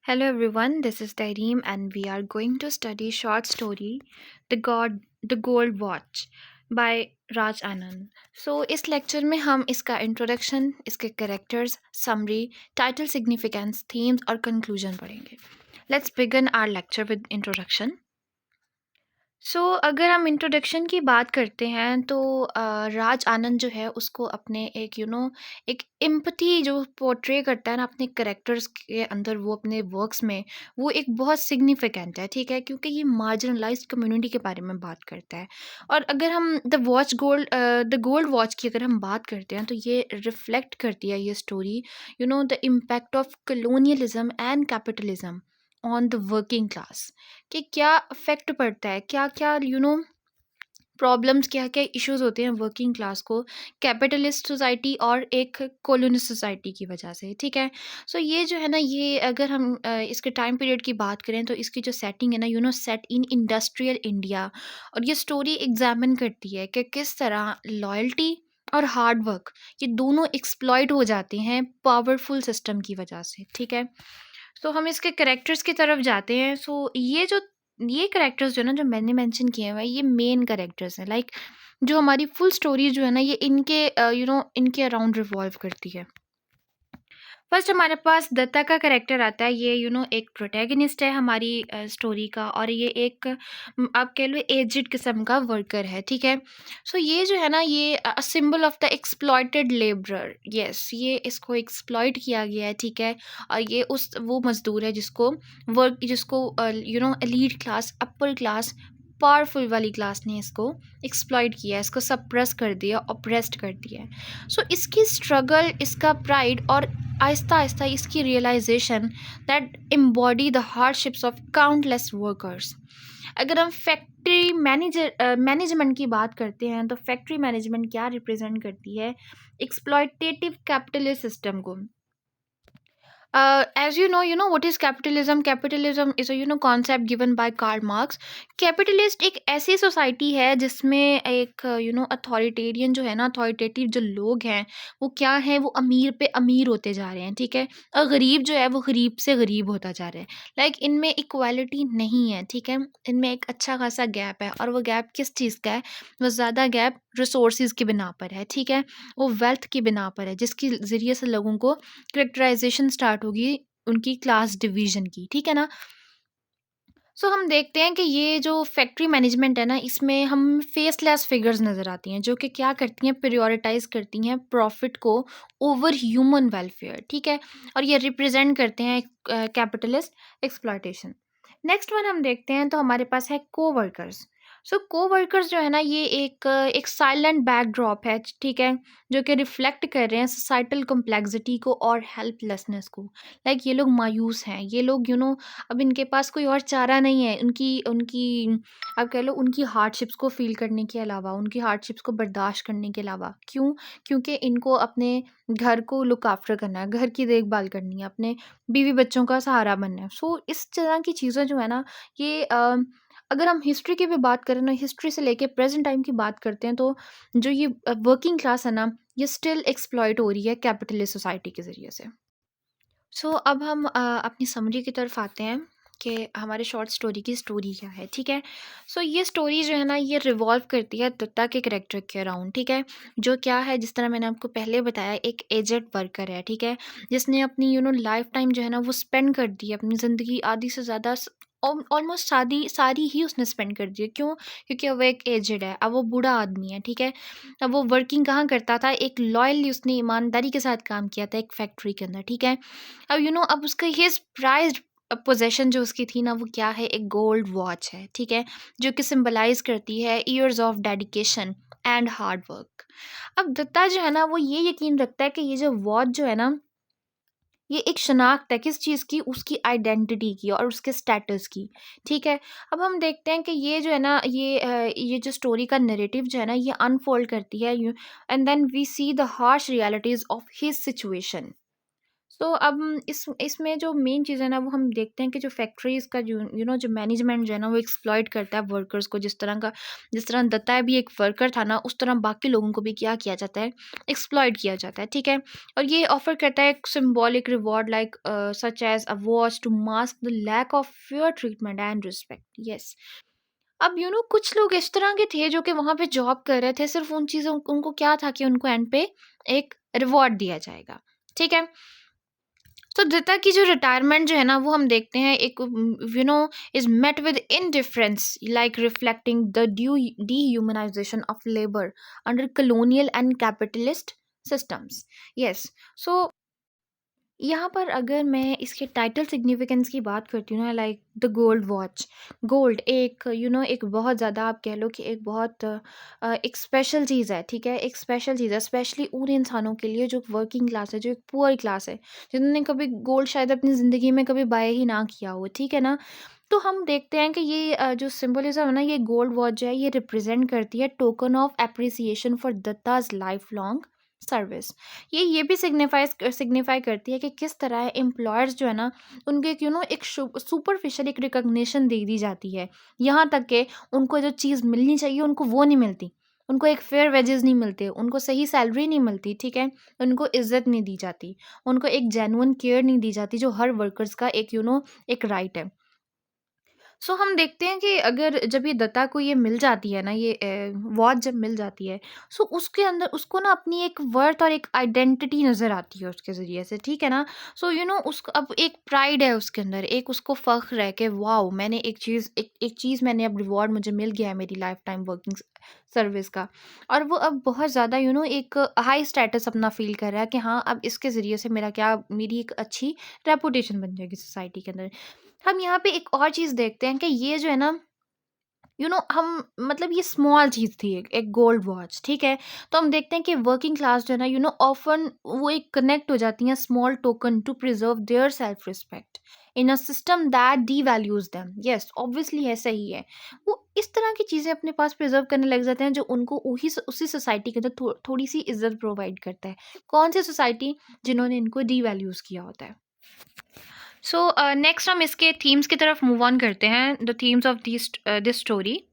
Hello everyone, this is Daireem and we are going to study short story The Gold Watch by Raj Anand. So इस lecture में हम इसका introduction, इसके characters, summary, title significance, themes और conclusion पढ़ेंगे. Let's begin our lecture with introduction. अगर हम introduction की बात करते हैं तो राज आनंद जो है उसको अपने एक एक एम्पैथी जो पोर्ट्रे करता है ना अपने कैरेक्टर्स के अंदर, वो अपने वर्क्स में वो एक बहुत सिग्निफिकेंट है, ठीक है, क्योंकि ये मार्जिनलाइज्ड कम्युनिटी के बारे में बात करता है. और अगर हम द गोल्ड वॉच की अगर हम बात करते हैं तो ये रिफ्लेक्ट करती है ये story the impact of colonialism and capitalism on the working class. कि क्या इफ़ेक्ट पड़ता है, क्या-क्या प्रॉब्लम्स, क्या-क्या इश्यूज़ होते हैं वर्किंग क्लास को कैपिटलिस्ट सोसाइटी और एक कॉलोनिस्ट सोसाइटी की वजह से, ठीक है? ये जो है ना, ये अगर हम इसके टाइम पीरियड की बात करें तो इसकी जो सेटिंग है ना, सेट इन इंडस्ट्रियल इंडिया. और ये स्टोरी एग्ज़ामिन करती है कि किस तरह लॉयल्टी और हार्ड वर्क ये दोनों एक्सप्लॉइट हो जाते हैं पावरफुल सिस्टम की वजह से, ठीक है? हम इसके कैरेक्टर्स की तरफ जाते हैं. ये कैरेक्टर्स जो है ना, जो मैंने मेंशन किए हुए हैं, ये मेन कैरेक्टर्स हैं. लाइक जो हमारी फुल स्टोरी जो है ना, ये इनके इनके अराउंड रिवॉल्व करती है. फर्स्ट हमारे पास दत्ता का कैरेक्टर आता है. ये एक प्रोटैगनिस्ट है हमारी स्टोरी का, और ये एक आप कह लो एजिड किस्म का वर्कर है, ठीक है. ये जो है ना, ये symbol of the exploited labourer. Yes, ये इसको एक्सप्लॉइट किया गया है, ठीक है. और ये वो मजदूर है जिसको elite class, upper class, powerful वाली क्लास ने इसको एक्सप्लॉइट किया है, इसको सप्रेस कर दिया, ऑप्रेस्ड कर दिया है. इसकी स्ट्रगल, इसका प्राइड और आहिस्ता आहिस्ता इसकी realisation that embody the hardships of countless workers. अगर हम फैक्ट्री मैनेजमेंट की बात करते हैं तो फैक्ट्री मैनेजमेंट क्या रिप्रेजेंट करती है? एक्सप्लॉयटेटिव कैपिटलिस्ट सिस्टम को. As you know what is capitalism. Capitalism is a concept given by Karl Marx. Capitalist एक ऐसी सोसाइटी है जिसमें एक अथॉरिटेरियन जो है ना, अथॉरिटेटिव जो लोग हैं वो क्या है, वो अमीर पे अमीर होते जा रहे हैं, ठीक है. और गरीब जो है वो गरीब से गरीब होता जा रहा है. लाइक इनमें इक्वालिटी नहीं है, ठीक है. इनमें एक अच्छा खासा गैप है, और वो गैप किस चीज़ का है? वो ज़्यादा गैप रिसोर्सेज की बिना पर है, ठीक है. वो वेल्थ की बिना पर है, जिसके ज़रिए से लोगों को करेक्टराइजेशन स्टार्ट होगी उनकी क्लास डिवीजन की, ठीक है ना. हम देखते हैं कि ये जो फैक्ट्री मैनेजमेंट है ना, इसमें हम फेसलेस फिगर्स नज़र आती हैं जो कि क्या करती हैं, प्रायोरिटाइज करती हैं प्रॉफिट को ओवर ह्यूमन वेलफेयर, ठीक है. और ये रिप्रेजेंट करते हैं कैपिटलिस्ट एक्सप्लॉयटेशन. नेक्स्ट वन हम देखते हैं तो हमारे पास है कोवर्कर्स. कोवर्कर्स जो है ना, ये एक साइलेंट बैकड्रॉप है, ठीक है, जो कि रिफ्लेक्ट कर रहे हैं सोसाइटल कॉम्प्लेक्सिटी को और हेल्पलेसनेस को. लाइक ये लोग मायूस हैं, ये लोग अब इनके पास कोई और चारा नहीं है. उनकी उनकी आप कह लो उनकी हार्डशिप्स को फ़ील करने के अलावा, उनकी हार्डशिप्स को बर्दाश्त करने के अलावा. क्यों? क्योंकि इनको अपने घर को लुक आफ्टर करना है, घर की देखभाल करनी है, अपने बीवी बच्चों का सहारा बनना है. इस तरह की चीज़ें जो है ना, ये अगर हम हिस्ट्री की भी बात करें ना, हिस्ट्री से लेके प्रेज़ेंट टाइम की बात करते हैं, तो जो ये वर्किंग क्लास है ना, ये स्टिल एक्सप्लॉइट हो रही है कैपिटलिस्ट सोसाइटी के ज़रिए से. अब हम अपनी समरी की तरफ आते हैं कि हमारे शॉर्ट स्टोरी की स्टोरी क्या है, ठीक है. ये स्टोरी जो है ना, ये रिवॉल्व करती है दत्ता के कैरेक्टर के अराउंड, ठीक है. जो क्या है, जिस तरह मैंने आपको पहले बताया, एक एजेड वर्कर है, ठीक है, जिसने अपनी लाइफ टाइम जो है ना वो स्पेंड कर दी है, अपनी ज़िंदगी आधी से ज़्यादा ऑलमोस्ट सारी सारी ही उसने स्पेंड कर दी है. क्यों? क्योंकि अब वो एक एजेड है, अब वो बूढ़ा आदमी है, ठीक है. अब वो वर्किंग कहाँ करता था? एक लॉयली उसने ईमानदारी के साथ काम किया था एक फैक्ट्री के अंदर, ठीक है. अब अब उसका हिज प्राइज्ड पोजेशन जो उसकी थी ना, वो क्या है? एक गोल्ड वॉच है, ठीक है, जो कि सिंबलाइज करती है years of dedication and hard work. अब दत्ता जो है ना, वो ये यकीन रखता है कि ये जो वॉच जो है ना, ये एक शनाख्त है किस चीज़ की? उसकी आइडेंटिटी की और उसके स्टेटस की, ठीक है. अब हम देखते हैं कि ये जो है ना, ये जो स्टोरी का नैरेटिव जो है ना, ये अनफोल्ड करती है, and then we see the harsh realities of his situation. तो अब इस इसमें जो मेन चीज़ है ना, वो हम देखते हैं कि जो फैक्ट्रीज़ का जो जो मैनेजमेंट जो है ना, वो एक्सप्लॉइट करता है वर्कर्स को। जिस तरह दत्ता भी एक वर्कर था ना, उस तरह बाकी लोगों को भी क्या किया जाता है, एक्सप्लॉइट किया जाता है, ठीक है। और ये ऑफर करता है एक symbolic reward like such as a watch to mask the lack of fair treatment and respect. Yes. अब कुछ लोग इस तरह के थे जो कि वहां पे जॉब कर रहे थे, सिर्फ उन चीजों उनको क्या था कि उनको एंड पे एक रिवॉर्ड दिया जाएगा, ठीक है। तो दत्ता की जो रिटायरमेंट जो है ना, वो हम देखते हैं एक is met with indifference, like reflecting the due dehumanization of labour under colonial and capitalist systems. Yes. So यहाँ पर अगर मैं इसके टाइटल सिग्निफिकेंस की बात करती हूँ ना, like the gold watch. Gold एक एक बहुत ज़्यादा, आप कह लो कि एक बहुत एक स्पेशल चीज़ है, ठीक है। एक स्पेशल चीज़ है स्पेशली उन इंसानों के लिए जो वर्किंग क्लास है, जो एक पुअर क्लास है, जिन्होंने कभी गोल्ड शायद अपनी ज़िंदगी में कभी बाय ही ना किया हो, ठीक है ना। तो हम देखते हैं कि ये जो सिंबलिज्म है ना, ये गोल्ड वॉच जो है, ये रिप्रेजेंट करती है token of appreciation for Datta's life long service. ये भी सिग्निफाई करती है कि किस तरह एम्प्लॉयर्स जो है ना, उनके एक एक सुपरफिशियल एक रिकॉग्निशन दे दी जाती है। यहाँ तक कि उनको जो चीज़ मिलनी चाहिए उनको वो नहीं मिलती। उनको एक फेयर वेजेस नहीं मिलते, उनको सही सैलरी नहीं मिलती, ठीक है। उनको इज्जत नहीं दी जाती, उनको एक जेन्युइन केयर नहीं दी जाती, जो हर वर्कर्स का एक एक राइट है। सो हम देखते हैं कि अगर जब ये दत्ता को ये मिल जाती है ना, ये वॉच जब मिल जाती है, सो उसके अंदर उसको ना अपनी एक वर्थ और एक आइडेंटिटी नज़र आती है उसके ज़रिए से, ठीक है ना। सो उसको अब एक प्राइड है उसके अंदर, एक उसको फ़ख्र है कि वाओ, मैंने एक चीज़ मैंने अब रिवॉर्ड मुझे मिल गया है मेरी लाइफ टाइम वर्किंग सर्विस का। और वो अब बहुत ज़्यादा एक हाई स्टेटस अपना फ़ील कर रहा है कि हाँ, अब इसके ज़रिए से मेरी एक अच्छी रेपुटेशन बन जाएगी सोसाइटी के अंदर। हम यहाँ पे एक और चीज़ देखते हैं कि ये जो है ना, हम मतलब ये स्मॉल चीज़ थी, एक गोल्ड वॉच, ठीक है। तो हम देखते हैं कि वर्किंग क्लास जो है ना, ऑफन वो एक कनेक्ट हो जाती हैं small token to preserve their self respect in a system that devalues them. Yes, obviously है, सही है। वो इस तरह की चीज़ें अपने पास प्रिजर्व करने लग जाते हैं जो उनको उसी सोसाइटी के अंदर थोड़ी सी इज्जत प्रोवाइड करता है। कौन सी सोसाइटी? जिन्होंने इनको डी वैल्यूज किया होता है। सो नेक्स्ट हम इसके थीम्स की तरफ मूव ऑन करते हैं, the themes of this story.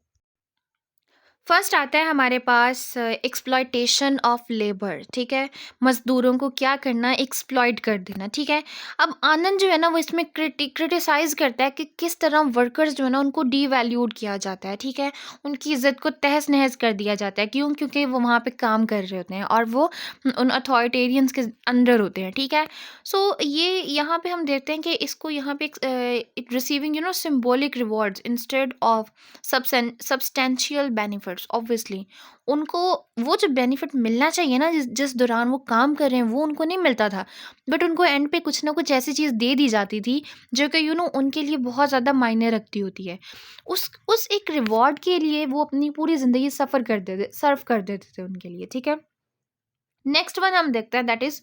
First आता है हमारे पास एक्सप्लॉयटेशन ऑफ लेबर, ठीक है। मजदूरों को क्या करना, एक्सप्लॉइट कर देना, ठीक है। अब आनंद जो है ना, वो इसमें क्रिटिसाइज करता है कि किस तरह वर्कर्स जो है ना, उनको डीवैल्यूड किया जाता है, ठीक है। उनकी इज्जत को तहस नहस कर दिया जाता है, क्यों? क्योंकि वो वहाँ पे काम कर रहे होते हैं और वो उन अथॉरिटेरियंस के अंडर होते हैं, ठीक है। सो ये यहाँ पे हम देखते हैं कि इसको यहाँ पे receiving symbolic rewards instead of substantial benefits. Obviously उनको वो जो बेनिफिट मिलना चाहिए ना, जिस जिस दौरान वो काम कर रहे हैं, वो उनको नहीं मिलता था। बट उनको एंड पे कुछ ना कुछ ऐसी चीज़ दे दी जाती थी जो कि उनके लिए बहुत ज़्यादा मायने रखती होती है। उस एक रिवॉर्ड के लिए वो अपनी पूरी ज़िंदगी सर्व कर देते थे उनके लिए, ठीक है। नेक्स्ट वन हम देखते हैं, that is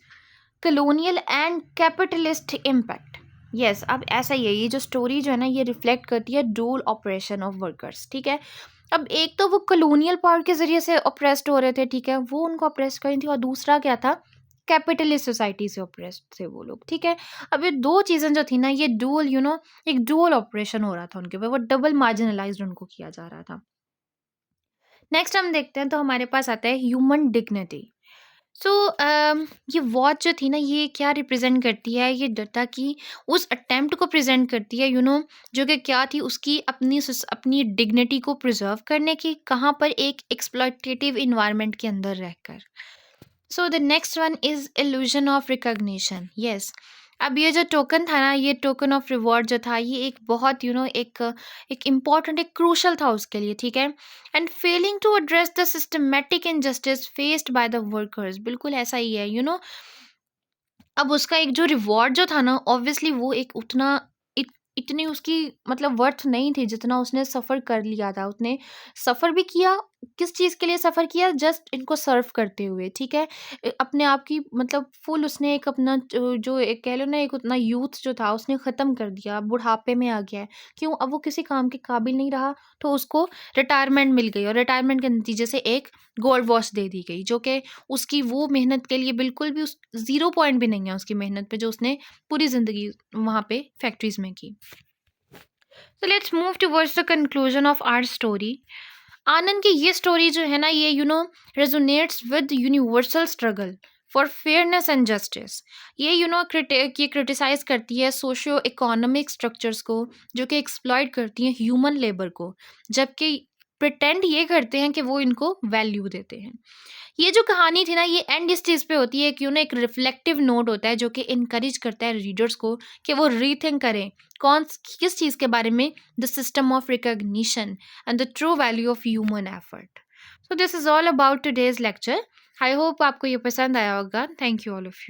colonial and capitalist impact. Yes, अब ऐसा ही है, ये जो स्टोरी जो है ना, ये रिफ्लेक्ट करती है डूल ऑपरेशन ऑफ वर्कर्स, ठीक है। अब एक तो वो कलोनियल पावर के जरिए से ऑप्रेस्ड हो रहे थे, ठीक है, वो उनको ऑप्रेस करी थी, और दूसरा क्या था, कैपिटलिस्ट सोसाइटी से ऑप्रेस्ड थे वो लोग, ठीक है। अब ये दो चीज़ें जो थी ना, ये डुअल एक डुअल ऑपरेशन हो रहा था उनके ऊपर, वो डबल मार्जिनलाइज्ड उनको किया जा रहा था। नेक्स्ट हम देखते हैं, तो हमारे पास आता है ह्यूमन डिग्निटी। सो ये वॉच जो थी ना, ये क्या रिप्रेजेंट करती है, ये दत्ता की उस अटेम्प्ट को प्रेजेंट करती है, जो कि क्या थी, उसकी अपनी डिग्निटी को प्रिजर्व करने की, कहाँ पर, एक एक्सप्लॉयटेटिव इन्वायरमेंट के अंदर रहकर। So the next one is illusion of recognition. Yes. अब ये जो टोकन था ना, ये टोकन ऑफ रिवॉर्ड जो था, ये एक बहुत एक इम्पॉर्टेंट, एक क्रूशल था उसके लिए, ठीक है। And failing to address the systematic injustice faced by the workers, बिल्कुल ऐसा ही है, अब उसका एक जो रिवॉर्ड जो था ना, ऑब्वियसली वो एक इतनी उसकी मतलब वर्थ नहीं थी जितना उसने सफ़र कर लिया था। उसने सफ़र भी किया किस चीज़ के लिए सफ़र किया? जस्ट इनको सर्व करते हुए, ठीक है? अपने आप की मतलब फुल उसने एक अपना जो एक कह लो ना एक उतना यूथ जो था उसने ख़त्म कर दिया, बुढ़ापे में आ गया है। क्यों? अब वो किसी काम के काबिल नहीं रहा, तो उसको रिटायरमेंट मिल गई और रिटायरमेंट के नतीजे से एक गोल्ड वॉच दे दी गई, जो कि उसकी वो मेहनत के लिए बिल्कुल भी उस 0 पॉइंट भी नहीं है उसकी मेहनत पे, जो उसने पूरी ज़िंदगी वहाँ पे फैक्ट्रीज़ में की। So let's move towards the conclusion of our story. आनंद की ये स्टोरी जो है ना ये resonates with universal struggle for fairness and justice. ये ये क्रिटिसाइज करती है सोशियो इकोनॉमिक स्ट्रक्चर्स को जो कि एक्सप्लॉइट करती हैं ह्यूमन लेबर को, जबकि प्रिटेंड ये करते हैं कि वो इनको वैल्यू देते हैं। ये जो कहानी थी ना ये एंड इस चीज़ पे होती है कि एक रिफ्लेक्टिव नोट होता है जो कि इनकरेज करता है रीडर्स को कि वो रीथिंक करें कौन किस चीज़ के बारे में, the system of recognition and the true value of human effort. So this is all about today's lecture. I hope आपको ये पसंद आया होगा। Thank you all of you.